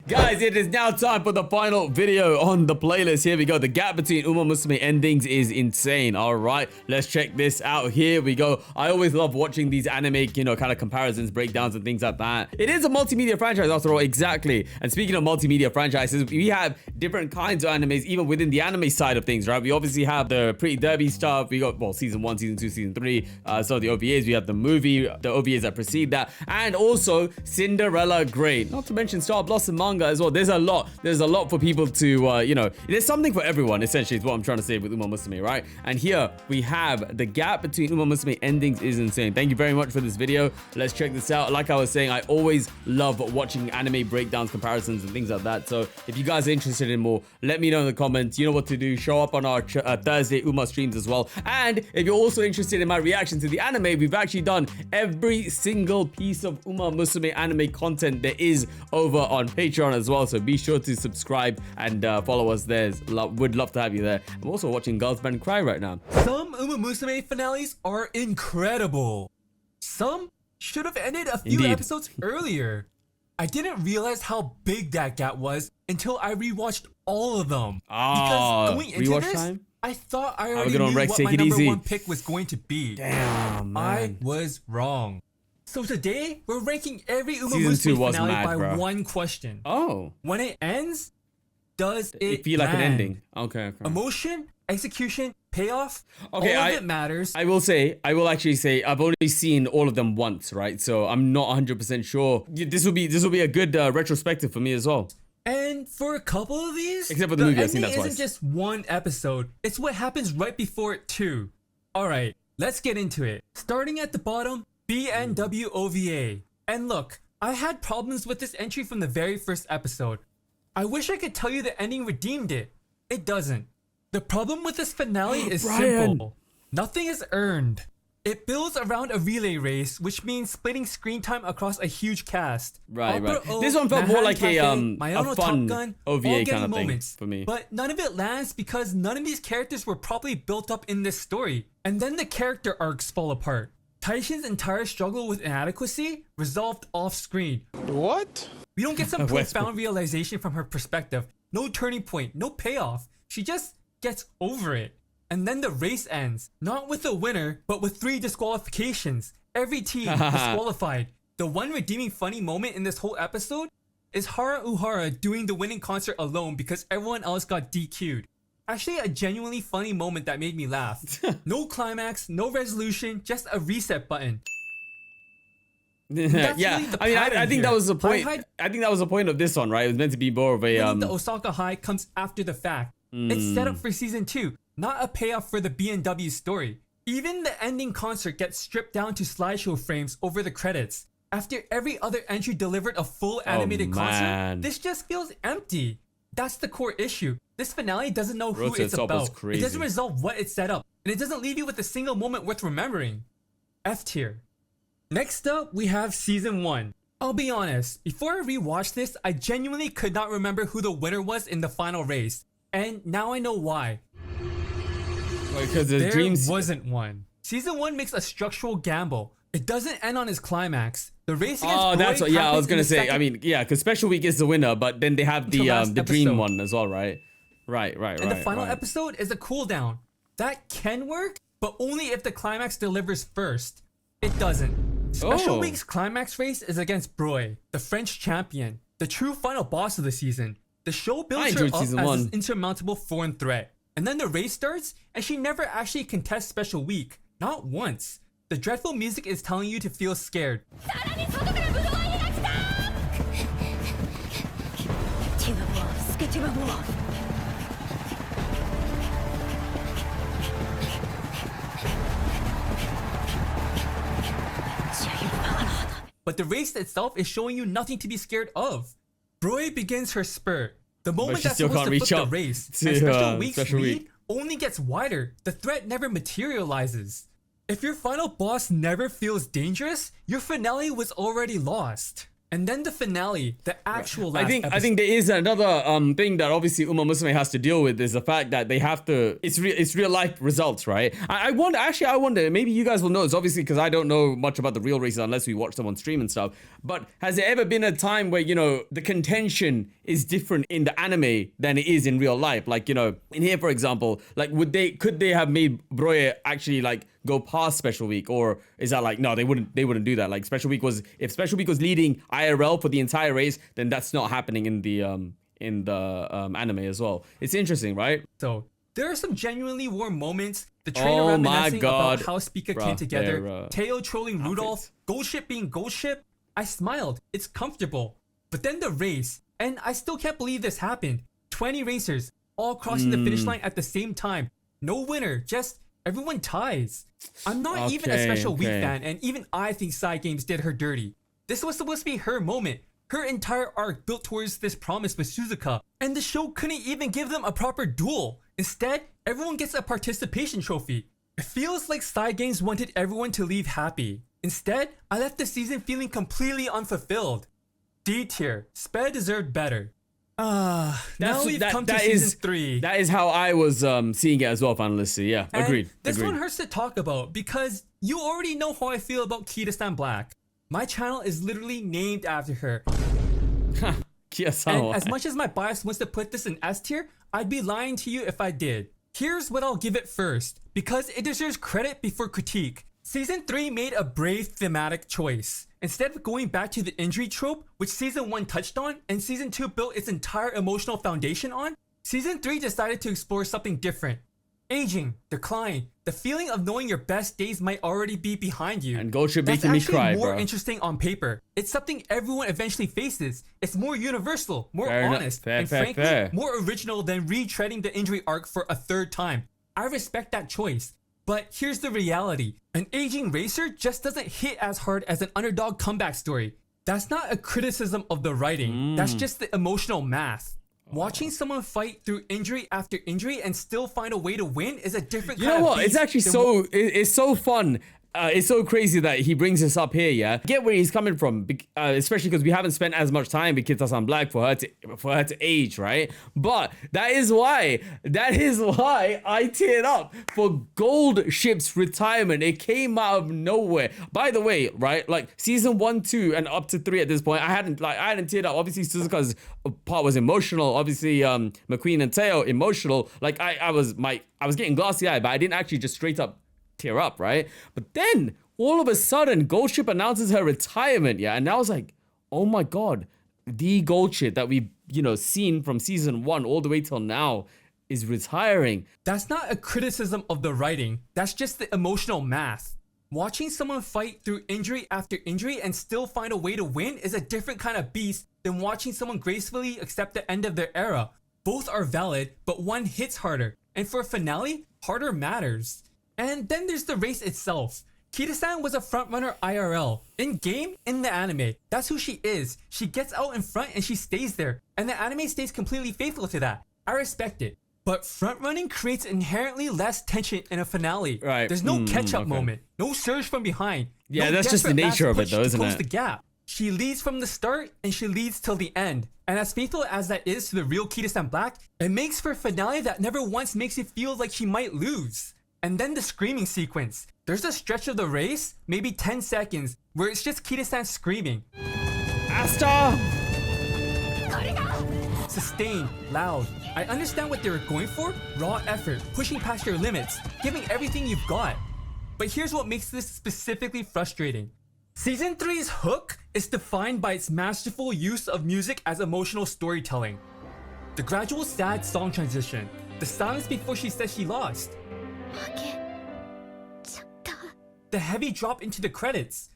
Guys, it is now time for the final video on the playlist. Here we go. The gap between Umamusume endings is insane. All right, let's check this out. Here we go. I always love watching these anime, kind of comparisons, breakdowns, and things like that. It is a multimedia franchise after all, exactly. And speaking of multimedia franchises, we have different kinds of animes, even within the anime side of things, right? We obviously have the Pretty Derby stuff. We got, well, season 1, season 2, season 3. So the OVAs, we have the movie, the OVAs that precede that, and also Cinderella Gray. Not to mention Star Blossom manga as well. There's a lot for people to, there's something for everyone, essentially, is what I'm trying to say with Umamusume, right? And here we have the gap between Umamusume endings is insane. Thank you very much for this video. Let's check this out. Like I was saying, I always love watching anime breakdowns, comparisons, and things like that. So if you guys are interested in more, let me know in the comments. You know what to do. Show up on our Thursday Uma streams as well. And if you're also interested in my reaction to the anime, we've actually done every single piece of Umamusume anime content there is over on Patreon as well. So be sure to subscribe and follow us there. Would love to have you there. I'm also watching Girls Band Cry right now. Some Umamusume finales are incredible. Some should have ended a few episodes earlier. I didn't realize how big that gap was until I rewatched all of them. Because going into this, time? I thought I already knew what my number one pick was going to be. Damn, man. I was wrong. So today, we're ranking every Umamusume finale by one question. Oh. When it ends, does it feel like an ending? Okay. Emotion, execution, payoff, okay, all of it matters. I will actually say, I've only seen all of them once, right? So I'm not 100% sure. This will be a good retrospective for me as well. And for a couple of these, except for the movie, I've seen that twice. It isn't just one episode. It's what happens right before it too. All right, let's get into it. Starting at the bottom, BNW OVA. And look, I had problems with this entry from the very first episode. I wish I could tell you the ending redeemed it. It doesn't. The problem with this finale is simple. Nothing is earned. It builds around a relay race, which means splitting screen time across a huge cast. Right. This one felt more like a fun OVA kind of thing for me. But none of it lands because none of these characters were properly built up in this story. And then the character arcs fall apart. Taishin's entire struggle with inadequacy resolved off screen. What? We don't get some profound realization from her perspective. No turning point, no payoff. She just gets over it. And then the race ends, not with a winner, but with 3 disqualifications. Every team disqualified. The one redeeming funny moment in this whole episode is Hara Uhara doing the winning concert alone because everyone else got DQ'd. Actually, a genuinely funny moment that made me laugh. No climax, no resolution, just a reset button. Yeah, really I think that was the point. I think that was the point of this one, right? It was meant to be more of a the Osaka high comes after the fact. It's set up for season 2, not a payoff for the BNW story. Even the ending concert gets stripped down to slideshow frames over the credits. After every other entry delivered a full animated concert, this just feels empty. That's the core issue. This finale doesn't know who it's about. It doesn't resolve what it set up. And it doesn't leave you with a single moment worth remembering. F tier. Next up, we have season 1. I'll be honest, before I rewatched this, I genuinely could not remember who the winner was in the final race. And now I know why. Because there wasn't one. Season 1 makes a structural gamble. It doesn't end on its climax. The race against that's what, I was gonna say. I mean, yeah, because Special Week is the winner, but then they have the dream one as well, right? Right. And the final episode is a cooldown. That can work, but only if the climax delivers first. It doesn't. Special Week's climax race is against Broy, the French champion, the true final boss of the season. The show builds her up as an insurmountable foreign threat. And then the race starts, and she never actually contests Special Week. Not once. The dreadful music is telling you to feel scared. But the race itself is showing you nothing to be scared of. Broy begins her spurt. The moment that's supposed to flip the race, and Special Week's lead only gets wider. The threat never materializes. If your final boss never feels dangerous, your finale was already lost. And then the finale, the actual last episode. I think there is another thing that obviously Umamusume has to deal with is the fact that they have to, it's real life results, right? I wonder, maybe you guys will know, it's obviously because I don't know much about the real races unless we watch them on stream and stuff, but has there ever been a time where, you know, the contention is different in the anime than it is in real life. Like, you know, in here, for example, like could they have made Broye actually like go past Special Week, or is that like, no, they wouldn't do that. Like Special Week was, if Special Week was leading IRL for the entire race, then that's not happening in the anime as well. It's interesting, right? So there are some genuinely warm moments. The trainer reminiscing about how Spica came together, Teo trolling Rudolph, Gold Ship being Gold Ship. I smiled. It's comfortable. But then the race, and I still can't believe this happened. 20 racers all crossing the finish line at the same time. No winner, just everyone ties. I'm not even a Special Week fan, and even I think Side Games did her dirty. This was supposed to be her moment. Her entire arc built towards this promise with Suzuka, and the show couldn't even give them a proper duel. Instead, everyone gets a participation trophy. It feels like Side Games wanted everyone to leave happy. Instead, I left the season feeling completely unfulfilled. D tier. Sped deserved better. Now we've come to season 3. That is how I was seeing it as well, finally. Yeah, agreed. This one hurts to talk about because you already know how I feel about Kita-san Black. My channel is literally named after her. And as much as my bias wants to put this in S tier, I'd be lying to you if I did. Here's what I'll give it first, because it deserves credit before critique. Season 3 made a brave thematic choice. Instead of going back to the injury trope, which Season 1 touched on, and Season 2 built its entire emotional foundation on, Season 3 decided to explore something different. Aging, decline, the feeling of knowing your best days might already be behind you. And Gold Ship making me cry, more bro. interesting on paper. It's something everyone eventually faces. It's more universal, more honest, and frankly, more original than retreading the injury arc for a third time. I respect that choice. But here's the reality. An aging racer just doesn't hit as hard as an underdog comeback story. That's not a criticism of the writing. That's just the emotional math. Watching someone fight through injury after injury and still find a way to win is a different kind of beast. You know what? It's actually it's so fun. It's so crazy that he brings this up here, yeah? I get where he's coming from, especially because we haven't spent as much time with Kita-san Black for her to age, right? But that is why I teared up for Gold Ship's retirement. It came out of nowhere. By the way, right? Like season 1, 2, and up to 3 at this point, I hadn't teared up. Obviously, Suzuka's part was emotional. Obviously, McQueen and Teo emotional. Like I was getting glassy eyed, but I didn't actually just straight up tear up, right? But then all of a sudden Gold Ship announces her retirement, yeah, and I was like, oh my god, the Gold Ship that we've seen from season 1 all the way till now is retiring. That's not a criticism of the writing, that's just the emotional math. Watching someone fight through injury after injury and still find a way to win is a different kind of beast than watching someone gracefully accept the end of their era. Both are valid, but one hits harder, and for a finale, harder matters. And then there's the race itself. Kita-san was a frontrunner IRL. In-game, in the anime. That's who she is. She gets out in front and she stays there. And the anime stays completely faithful to that. I respect it. But frontrunning creates inherently less tension in a finale. Right. There's no catch-up moment. No surge from behind. Yeah, no that's just the nature of it though, isn't close it? The gap. She leads from the start and she leads till the end. And as faithful as that is to the real Kita-san Black, it makes for a finale that never once makes you feel like she might lose. And then the screaming sequence. There's a stretch of the race, maybe 10 seconds, where it's just Kita-san screaming. Asta! Sustained, loud. I understand what they were going for. Raw effort, pushing past your limits, giving everything you've got. But here's what makes this specifically frustrating. Season 3's hook is defined by its masterful use of music as emotional storytelling. The gradual sad song transition. The silence before she says she lost. The heavy drop into the credits.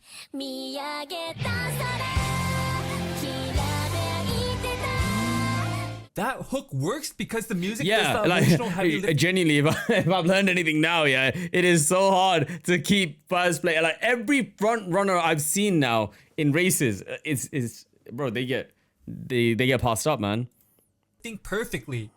That hook works because the music does the emotional heavy lift. Genuinely, if I've learned anything now, yeah, it is so hard to keep first place. Like every front runner I've seen now in races, is bro, they get passed up, man. Think perfectly.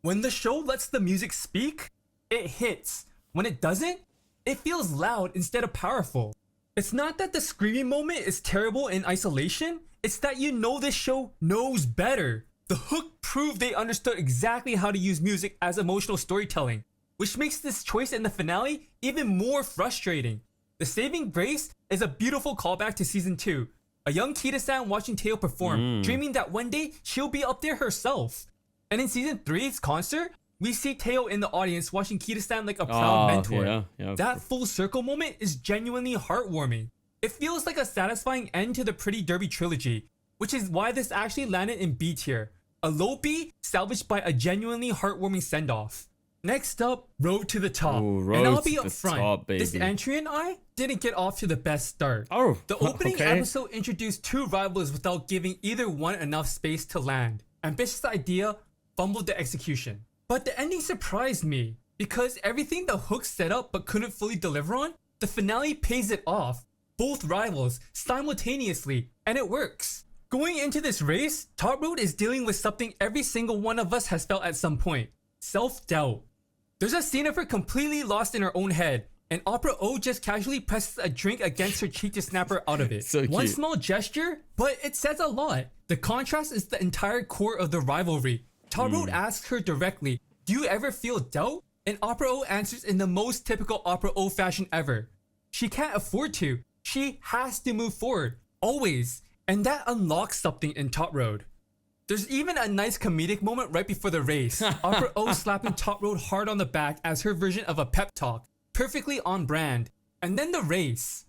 When the show lets the music speak, it hits. When it doesn't, it feels loud instead of powerful. It's not that the screaming moment is terrible in isolation, it's that you know this show knows better. The hook proved they understood exactly how to use music as emotional storytelling, which makes this choice in the finale even more frustrating. The saving grace is a beautiful callback to season 2. A young Kita-san watching Teo perform, dreaming that one day she'll be up there herself. And in season 3's concert, we see Teo in the audience watching Kita-san like a proud mentor. That full circle moment is genuinely heartwarming. It feels like a satisfying end to the Pretty Derby trilogy, which is why this actually landed in B tier. A low B salvaged by a genuinely heartwarming send-off. Next up, Road to the Top. Ooh, and I'll be up front. Top, this entry and I didn't get off to the best start. Oh, the opening episode introduced two rivals without giving either one enough space to land. Ambitious idea, fumbled the execution. But the ending surprised me, because everything the hook set up but couldn't fully deliver on, the finale pays it off. Both rivals, simultaneously, and it works. Going into this race, Top Road is dealing with something every single one of us has felt at some point. Self-doubt. There's a scene of her completely lost in her own head, and Opera O just casually presses a drink against her cheek to snap her out of it. So One cute. small gesture, but it says a lot. The contrast is the entire core of the rivalry. Top Road asks her directly, "Do you ever feel doubt?" And Opera O answers in the most typical Opera O fashion ever. She can't afford to. She has to move forward. Always. And that unlocks something in Top Road. There's even a nice comedic moment right before the race. Opera O slapping Top Road hard on the back as her version of a pep talk. Perfectly on brand. And then the race.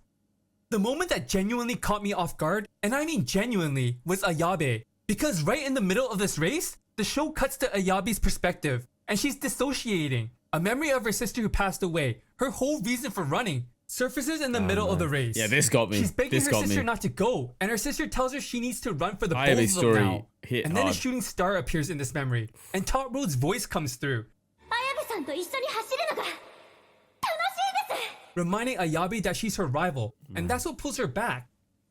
The moment that genuinely caught me off guard, and I mean genuinely, was Ayabe. Because right in the middle of this race, the show cuts to Ayabe's perspective, and she's dissociating. A memory of her sister who passed away, her whole reason for running, surfaces in the middle of the race. Yeah, this got me. She's begging This her got sister me. not to go, and her sister tells her she needs to run for the both Ayabe's of them story now. hit And then a hard. shooting star appears in this memory, and Top Road's voice comes through, 綾部さんと一緒に走るのが楽しいです。 reminding Ayabe that she's her rival, and that's what pulls her back.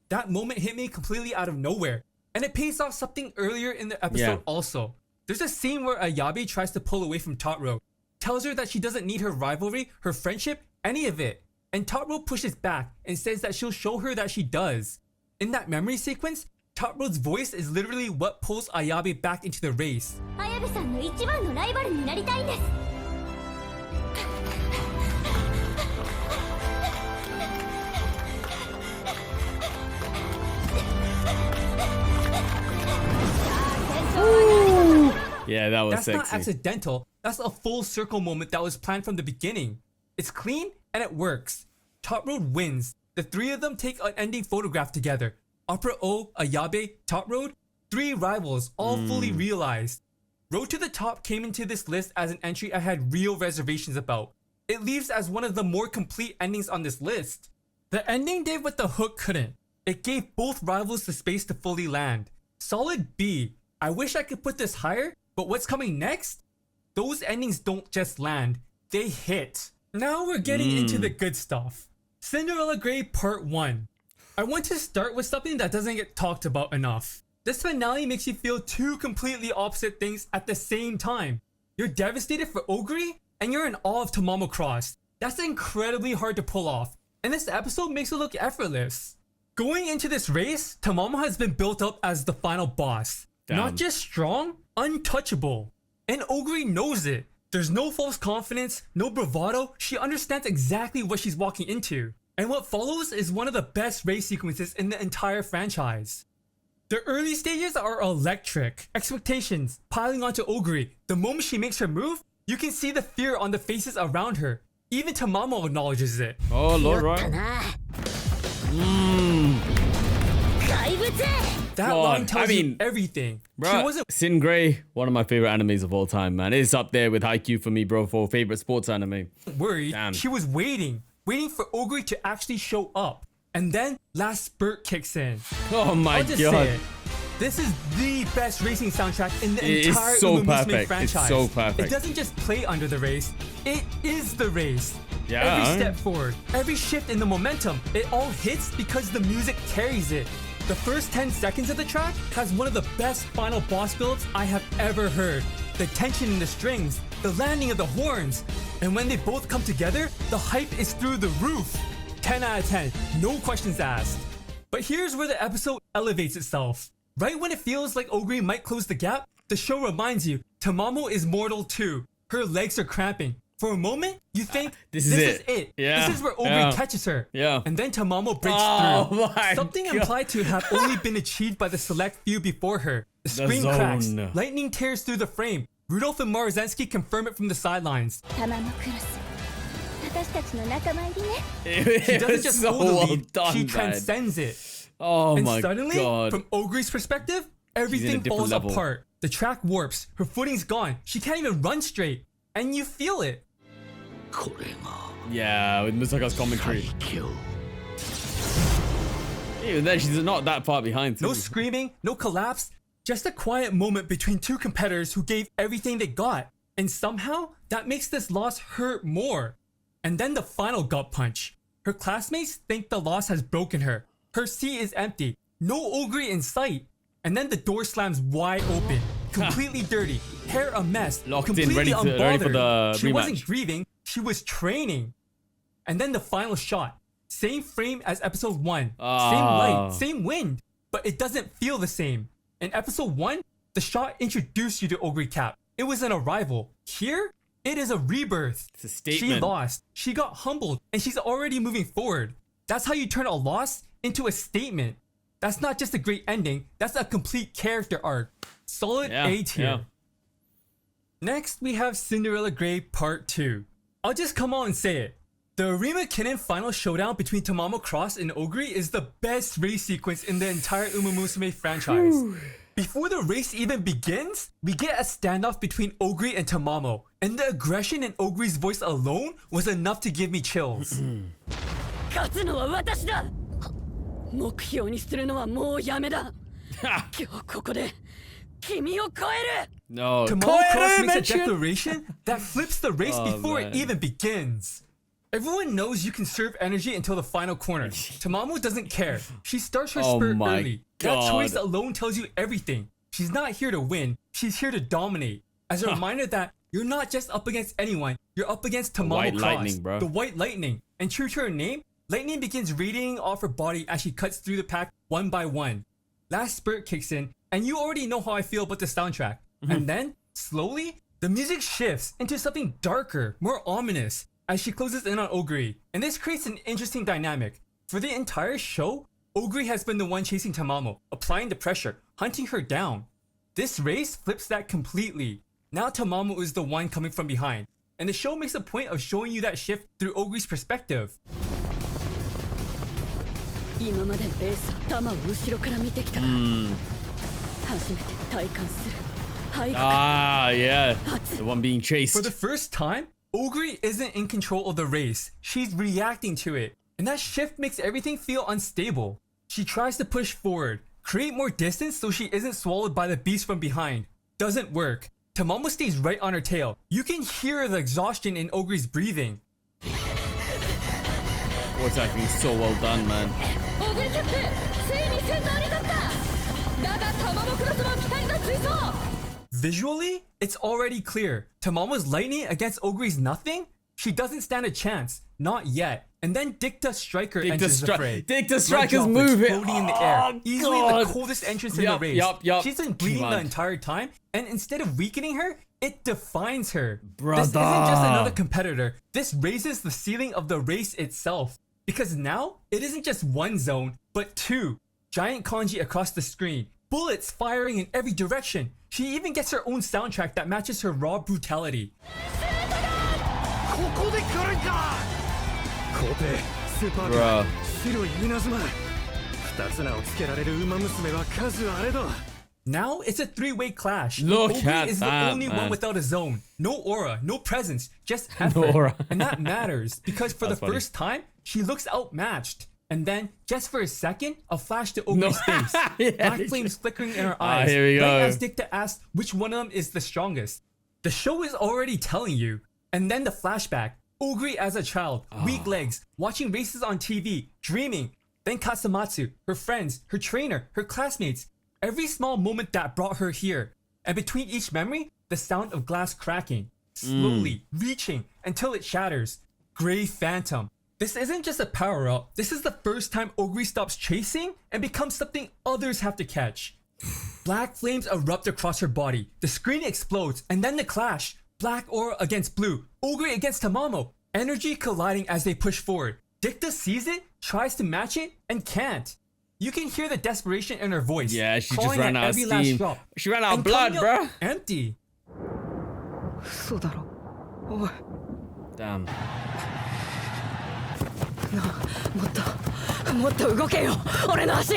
That moment hit me completely out of nowhere, and it pays off something earlier in the episode also. There's a scene where Ayabe tries to pull away from Top Road, tells her that she doesn't need her rivalry, her friendship, any of it. And Top Road pushes back and says that she'll show her that she does. In that memory sequence, Top Road's voice is literally what pulls Ayabe back into the race. 綾部さんの一番のライバルになりたいんです。 Yeah, that was That's sexy. not accidental. That's a full circle moment that was planned from the beginning. It's clean and it works. Top Road wins. The three of them take an ending photograph together. Opera O, Ayabe, Top Road, three rivals, all fully realized. Road to the Top came into this list as an entry I had real reservations about. It leaves as one of the more complete endings on this list. The ending did what the hook couldn't. It gave both rivals the space to fully land. Solid B. I wish I could put this higher, but what's coming next? Those endings don't just land, they hit. Now we're getting into the good stuff. Cinderella Gray Part 1. I want to start with something that doesn't get talked about enough. This finale makes you feel two completely opposite things at the same time. You're devastated for Ogre, and you're in awe of Tamamo Cross. That's incredibly hard to pull off, and this episode makes it look effortless. Going into this race, Tamamo has been built up as the final boss. Damn. Not just strong, untouchable. And Ogre knows it. There's no false confidence, no bravado. She understands exactly what she's walking into. And what follows is one of the best race sequences in the entire franchise. The early stages are electric. Expectations piling onto Ogre. The moment she makes her move, you can see the fear on the faces around her. Even Tamamo acknowledges it. Oh, Lord, だ right? な。怪物。 That God, line tells I you mean, everything. She Bruh, wasn't Sin Gray, one of my favorite animes of all time, man. It's up there with Haikyuu for me, bro, for favorite sports anime. worried. Damn. She was waiting for Ogre to actually show up. And then last spurt kicks in. Oh my I'll just god. say it. This is the best racing soundtrack in the It is entire so Umamusume perfect. It's franchise. so perfect. It doesn't just play under the race, it is the race. Yeah. Every step forward, every shift in the momentum, it all hits because the music carries it. The first 10 seconds of the track has one of the best final boss builds I have ever heard. The tension in the strings, the landing of the horns, and when they both come together, the hype is through the roof. 10 out of 10, no questions asked. But here's where the episode elevates itself. Right when it feels like Ogre might close the gap, the show reminds you Tamamo is mortal too. Her legs are cramping. For a moment, you think this is it. Yeah. This is where Ogre catches her. Yeah. And then Tamamo breaks through. Something implied to have only been achieved by the select few before her. The screen cracks. Lightning tears through the frame. Rudolph and Marozensky confirm it from the sidelines. 玉のクロス私たちの仲間入りね She doesn't just so hold the well lead, done, she man. transcends it. Oh And my suddenly, god. from Ogre's perspective, everything different falls level. apart. The track warps, her footing's gone, she can't even run straight. And you feel it. Yeah, with Musaka's commentary. Even then, she's not that far behind. No screaming, no collapse, just a quiet moment between two competitors who gave everything they got. And somehow, that makes this loss hurt more. And then the final gut punch. Her classmates think the loss has broken her. Her seat is empty, no Ogre in sight. And then the door slams wide open, completely dirty, hair a mess, Locked in, completely ready for unbothered. the She rematch. wasn't grieving, she was training. And then the final shot. Same frame as episode 1. Same light, same wind, but it doesn't feel the same. In episode 1, the shot introduced you to Ogre Cap. It was an arrival. Here, it is a rebirth. It's a statement. She lost, she got humbled, and she's already moving forward. That's how you turn a loss into a statement. That's not just a great ending, that's a complete character arc. Solid A tier. Yeah. Next, we have Cinderella Gray Part 2. I'll just come on and say it. The Arima Kinen final showdown between Tamamo Cross and Ogre is the best race sequence in the entire Umamusume franchise. Before the race even begins, we get a standoff between Ogre and Tamamo, and the aggression in Ogre's voice alone was enough to give me chills. 勝つのは私だ目標にするのはもうやめだ今日ここで君を超える No. Tamamo Cross makes a declaration that flips the race before it even begins. Everyone knows you can serve energy until the final corner. Tamamo doesn't care. She starts her spurt my early. God. That choice alone tells you everything. She's not here to win. She's here to dominate. As a reminder that you're not just up against anyone. You're up against Tamamo White Cross. Lightning, bro. The White Lightning. And true to her name, Lightning begins radiating off her body as she cuts through the pack one by one. Last spurt kicks in, and you already know how I feel about the soundtrack. And then, slowly, the music shifts into something darker, more ominous, as she closes in on Ogre, and this creates an interesting dynamic. For the entire show, Ogre has been the one chasing Tamamo, applying the pressure, hunting her down. This race flips that completely. Now Tamamo is the one coming from behind, and the show makes a point of showing you that shift through Ogre's perspective. 今までレースは弾を後ろから見てきたが初めて体感する背後 Yeah. The one being chased. For the first time, Ogre isn't in control of the race. She's reacting to it. And that shift makes everything feel unstable. She tries to push forward, create more distance so she isn't swallowed by the beast from behind. Doesn't work. Tamamo stays right on her tail. You can hear the exhaustion in Ogre's breathing. Voice acting is so well done, man. オグリキャップついに先頭に立っただがタマモクロスも期待がついそう Visually, it's already clear. Tamamo's lightning against Ogre's nothing? She doesn't stand a chance. Not yet. And then Dicta Striker enters the fray. Dicta Red Striker's droplets moving. floating in the air. Oh, Easily God. the coldest entrance in the race. Yup. She's been bleeding Come the on. entire time, and instead of weakening her, it defines her. Brother. This isn't just another competitor. This raises the ceiling of the race itself. Because now, it isn't just one zone, but two. Giant kanji across the screen. Bullets firing in every direction. She even gets her own soundtrack that matches her raw brutality. ここで来るんか皇帝スーパー Bruh. カー白い稲妻二つ名をつけられる馬娘は数あれど Now it's a three-way clash. Look Ogre at is the that, only man. one without a zone. No aura, no presence, just effort. aura. And that matters because for the That's funny. first time, she looks outmatched. And then, just for a second, a flash to Ogre's face. Yeah. Black flames flickering in her eyes. here we go. Right as Dicta asks which one of them is the strongest. The show is already telling you. And then the flashback. Ogre as a child, weak legs, watching races on TV, dreaming. Then Katsumatsu, her friends, her trainer, her classmates. Every small moment that brought her here. And between each memory, the sound of glass cracking. Slowly reaching until it shatters. Gray Phantom. This isn't just a power-up. This is the first time Ogre stops chasing and becomes something others have to catch. Black flames erupt across her body. The screen explodes, and then the clash. Black aura against blue. Ogre against Tamamo. Energy colliding as they push forward. Dicta sees it, tries to match it, and can't. You can hear the desperation in her voice. Yeah, she just clawing ran at out of every last steam. drop, She ran out of and blood, coming up bro. Empty. 嘘だろおい Damn. もっと動けよ俺の足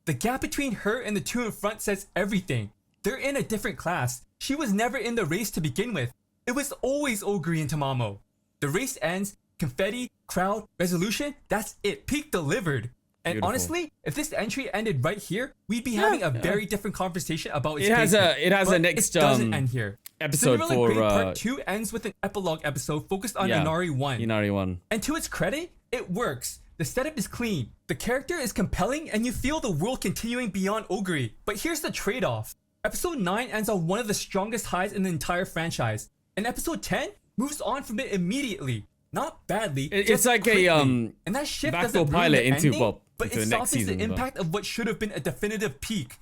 The gap between her and the two in front says everything. They're in a different class. She was never in the race to begin with. It was always Ogre and Tamamo. The race ends, confetti, crowd, resolution, that's it. Peak delivered. And Beautiful. honestly, if this entry ended right here, we'd be having a very different conversation about its It has a But next it doesn't end here. episode Cinderella for Gray Part 2 ends with an epilogue episode focused on Inari 1. Inari 1. And to its credit, it works. The setup is clean, the character is compelling, and you feel the world continuing beyond Ogre. But here's the trade-off. Episode 9 ends on one of the strongest highs in the entire franchise. And episode 10 moves on from it immediately. Not badly, It's just like quickly. a And that shift backdoor doesn't ruin pilot the into, ending, well, but into it the next softens season, the but- impact of what should have been a definitive peak.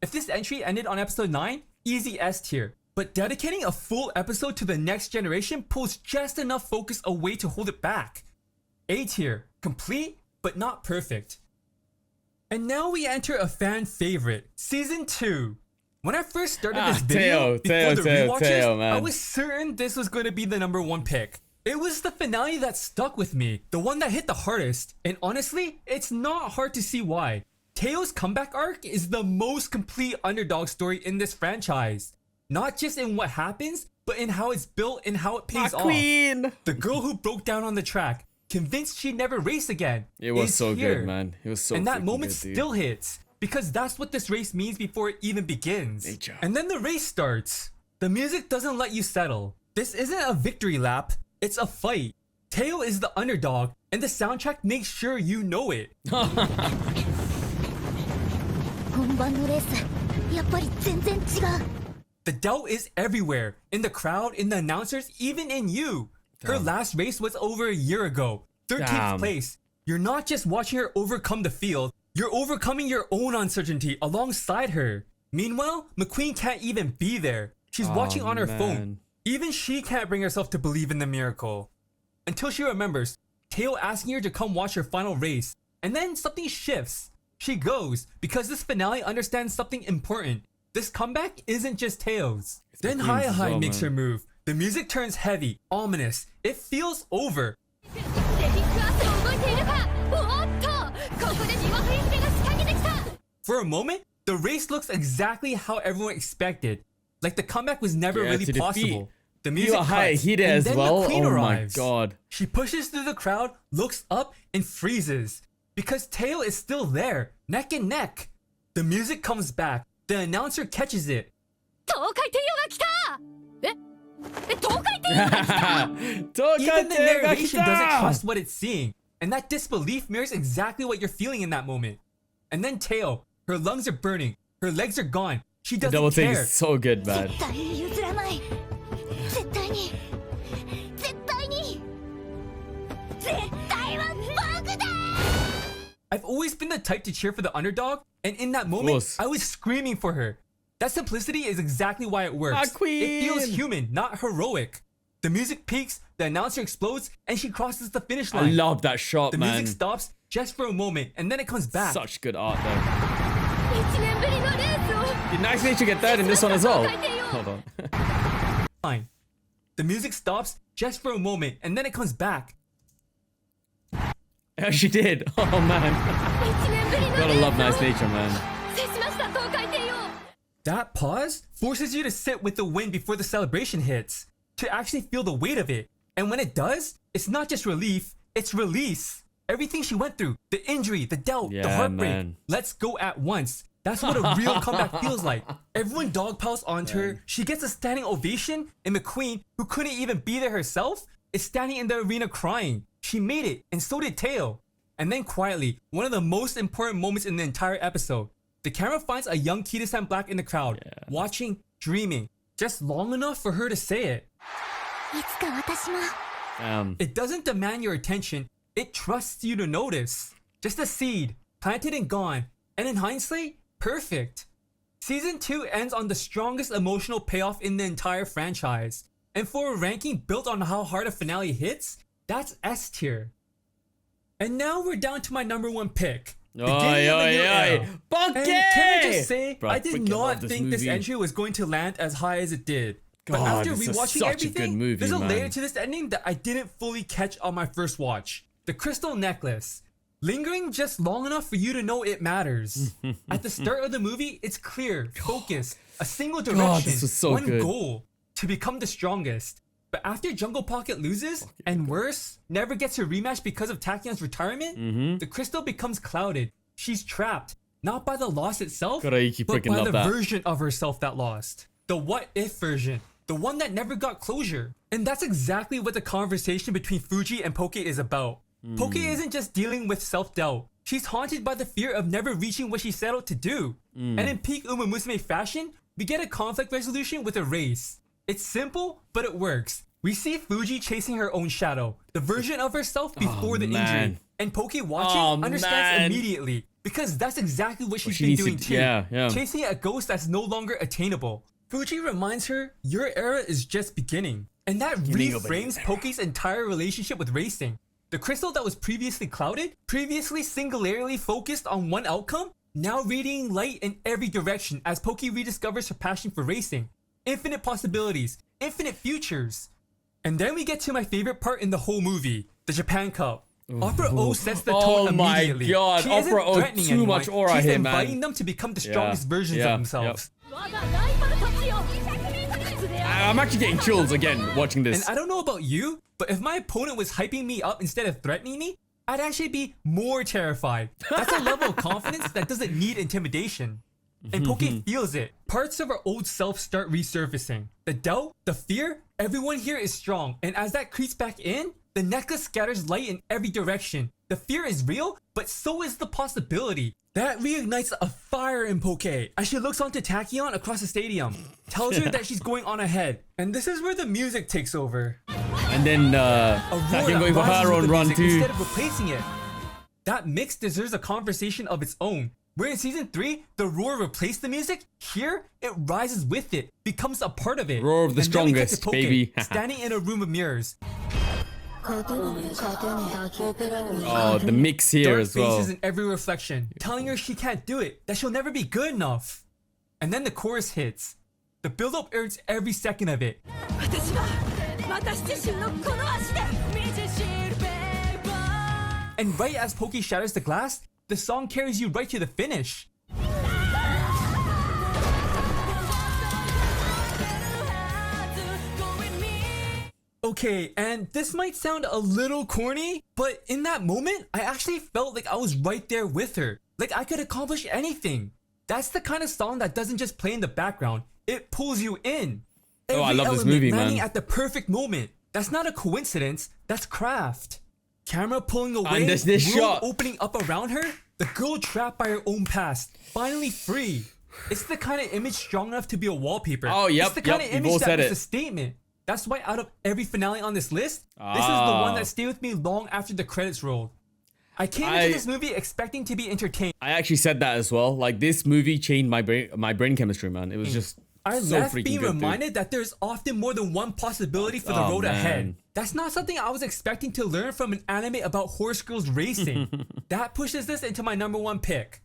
If this entry ended on episode 9, easy S tier. But dedicating a full episode to the next generation pulls just enough focus away to hold it back. A tier, complete, but not perfect. And now we enter a fan favorite, Season 2. When I first started this video, before the rewatches, man. I was certain this was going to be the #1 pick. It was the finale that stuck with me, the one that hit the hardest, and honestly, it's not hard to see why. Teo's comeback arc is the most complete underdog story in this franchise. Not just in what happens, but in how it's built and how it pays My off. queen. The girl who broke down on the track, convinced she'd never race again. It was is so here. good, man. It was so And that freaking moment good, dude. still hits. Because that's what this race means before it even begins. Nature. And then the race starts. The music doesn't let you settle. This isn't a victory lap, it's a fight. Teo is the underdog, and the soundtrack makes sure you know it. 本番のレースやっぱり全然違う The doubt is everywhere. In the crowd, in the announcers, even in you. Her last race was over a year ago. 13th Damn. place. You're not just watching her overcome the field, you're overcoming your own uncertainty alongside her. Meanwhile, McQueen can't even be there. She's watching on her phone. man. Even she can't bring herself to believe in the miracle. Until she remembers Teo asking her to come watch her final race. And then something shifts. She goes because this finale understands something important. This comeback isn't just Teo's. Then McQueen's Haya as Hai well, makes man. her move. The music turns heavy, ominous. It feels over. レディックアスを動いているかおっとここで身を振り付けが仕掛けてきた For a moment, the race looks exactly how everyone expected. Like the comeback was never Yeah, really to defeat possible. The music Yuya Hai cuts, Hide and as then well. the queen Oh my arrives. god. She pushes through the crowd, looks up, and freezes. Because Teo is still there, neck and neck. The music comes back. The announcer catches it. 東海帝王が来た東海帝王が来た Even the narration doesn't Tokate trust what it's seeing. And that disbelief mirrors exactly what you're feeling in that moment. And then Teo, her lungs are burning, her legs are gone. She The doesn't double take care. is so good, man. 絶対に譲らない絶対に絶対に絶対は僕だ I've always been the type to cheer for the underdog, and in that moment, course. I was screaming for her. That simplicity is exactly why it works. My queen! It feels human, not heroic. The music peaks, the announcer explodes, and she crosses the finish I line. love that shot, The man. music stops just for a moment, and then it comes back. Such good art, though. 1年ぶりのレースを Did Nice Nature get third in this one as well? Hold on. Line. The music stops just for a moment, and then it comes back. Yeah, she did. Oh, man. 1年ぶりの Gotta レー love ス Nice を Nature, man. 制しました東海帝王 That pause forces you to sit with the win before the celebration hits, to actually feel the weight of it. And when it does, it's not just relief, it's release. Everything she went through, the injury, the doubt, the Yeah, heartbreak, man. let's go at once. That's what a real comeback feels like. Everyone dogpiles onto her, she gets a standing ovation, and McQueen, who couldn't even be there herself, is standing in the arena crying. She made it, and so did Teo. And then quietly, one of the most important moments in the entire episode, the camera finds a young Kita-san Black in the crowd, watching, dreaming, just long enough for her to say it. いつか私も Damn. It doesn't demand your attention, it trusts you to notice. Just a seed, planted and gone, and in hindsight, perfect. Season 2 ends on the strongest emotional payoff in the entire franchise. And for a ranking built on how hard a finale hits, that's S tier. And now we're down to my number 1 pick. Beginning of the new era. And can I just say, Bro, I did freaking not love this think this movie. entry was going to land as high as it did. But God, after this is rewatching such a good everything, movie, there's a layer man. to this ending that I didn't fully catch on my first watch. The crystal necklace. Lingering just long enough for you to know it matters. At the start of the movie, it's clear, focused, a single direction, this was so one good. goal, to become the strongest. But after Jungle Pocket loses, and worse, never gets her rematch because of Tachion's retirement, the crystal becomes clouded. She's trapped, not by the loss itself, God, I keep but freaking by love the that. version of herself that lost. The what if version. The one that never got closure. And that's exactly what the conversation between Fuji and Poke is about. Poke isn't just dealing with self-doubt. She's haunted by the fear of never reaching what she set out to do. And in peak Umamusume fashion, we get a conflict resolution with a race. It's simple, but it works. We see Fuji chasing her own shadow, the version of herself before the man. injury. And Poke watching understands man. immediately, because that's exactly what she's she been needs to- doing too. yeah. Chasing a ghost that's no longer attainable. Fuji reminds her, your era is just beginning. And that reframes Poke's entire relationship with racing. The crystal that was previously clouded, previously singularly focused on one outcome, now radiating light in every direction as Poke rediscovers her passion for racing. Infinite possibilities, infinite futures. And then we get to my favorite part in the whole movie, the Japan Cup. Opera O sets the tone Oh my immediately. God, She isn't Opera O, threatening too anyone. much aura She's here, man. inviting them to become the strongest versions yeah, of themselves. I'm actually getting chills again watching this. And I don't know about you, but if my opponent was hyping me up instead of threatening me, I'd actually be more terrified. That's a level of confidence that doesn't need intimidation. And Poke feels it. Parts of her old self start resurfacing. The doubt, the fear, everyone here is strong. And as that creeps back in, the necklace scatters light in every direction. The fear is real, but so is the possibility. That reignites a fire in Poke as she looks onto Tachion across the stadium. Tells her that she's going on ahead. And this is where the music takes over. And then Tachion going for her own run too. Instead of replacing it. That mix deserves a conversation of its own. Where in season 3, the roar replaced the music, here it rises with it, becomes a part of it. Roar of the And then we get to strongest, Poke, baby. standing in a room of mirrors. Oh, the mix here Dark as well. faces in every reflection, telling her she can't do it, that she'll never be good enough. And then the chorus hits. The build-up earns every second of it. And right as Poke shatters the glass, the song carries you right to the finish. Okay, and this might sound a little corny, but in that moment, I actually felt like I was right there with her. Like I could accomplish anything. That's the kind of song that doesn't just play in the background, it pulls you in. Oh, I Every love this element movie, landing man. at the perfect moment. That's not a coincidence, that's craft. Camera pulling away, And this room shot. opening up around her, the girl trapped by her own past, finally free. It's the kind of image strong enough to be a wallpaper. Oh, yep, It's the kind yep, of you've image all that said was it. a statement. That's why out of every finale on this list, this is the one that stayed with me long after the credits rolled. I came into this movie expecting to be entertained. I actually said that as well. Like this movie changed my brain chemistry, man. It was just I so left freaking being good, reminded that there's often more than one possibility for the Oh, road man. ahead. That's not something I was expecting to learn from an anime about horse girls racing. That pushes this into my number 1 pick.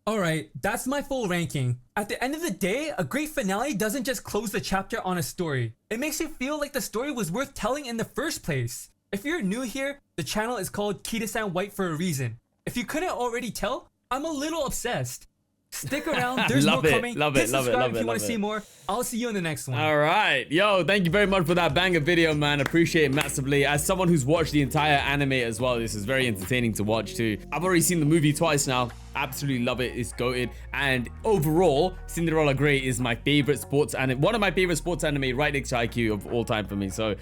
Alright, that's my full ranking. At the end of the day, a great finale doesn't just close the chapter on a story. It makes you feel like the story was worth telling in the first place. If you're new here, the channel is called Kita-san White for a reason. If you couldn't already tell, I'm a little obsessed. Stick around, there's Love more it, coming. love Hit it, love it, subscribe love if it, you want love to see it. more. I'll see you in the next one. All right, yo, thank you very much for that banger video, man. Appreciate it massively. As someone who's watched the entire anime as well, this is very entertaining to watch too. I've already seen the movie twice now. Absolutely love it. It's goated. And overall, Cinderella Gray is my favorite sports anime. One of my favorite sports anime, right next to IQ of all time for me. So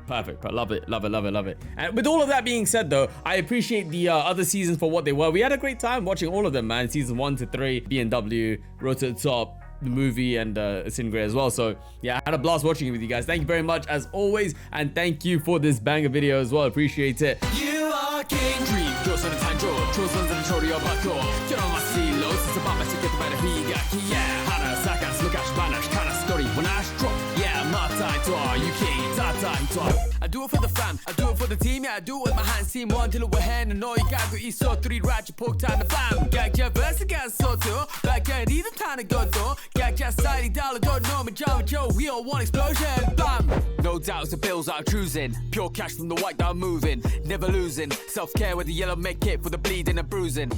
perfect. But love it, love it, love it, love it. And with all of that being said, though, I appreciate the other seasons for what they were. We had a great time watching all of them, man. Season 1 to 3, BNW, Road to the Top, the movie, and Cinderella Gray as well. So yeah, I had a blast watching it with you guys. Thank you very much as always, and thank you for this banger video as well. Appreciate it. You are king. Dream, 조선은 탄조, 조선은 조리어 받고, 결혼마시 로스, 바바시 get by the 비가, yeah. 하나 사간, 스가시 바나시, 카나 스토리, 원하시 drop, yeah. Matai toi, you king, tatai toi. I do it for the fam, I do it for the team, yeah, I do it with my hands. Team one till we're hand, and all you got go eat so 3 ratchet poke time to bam. Gag verse gas so too, back at either time to go though. Gag side dollar don't know me, Joe, we all want explosion, bam. No doubts the bills are cruising, pure cash from the white that I'm moving, never losing. Self care with the yellow make it for the bleeding and bruising.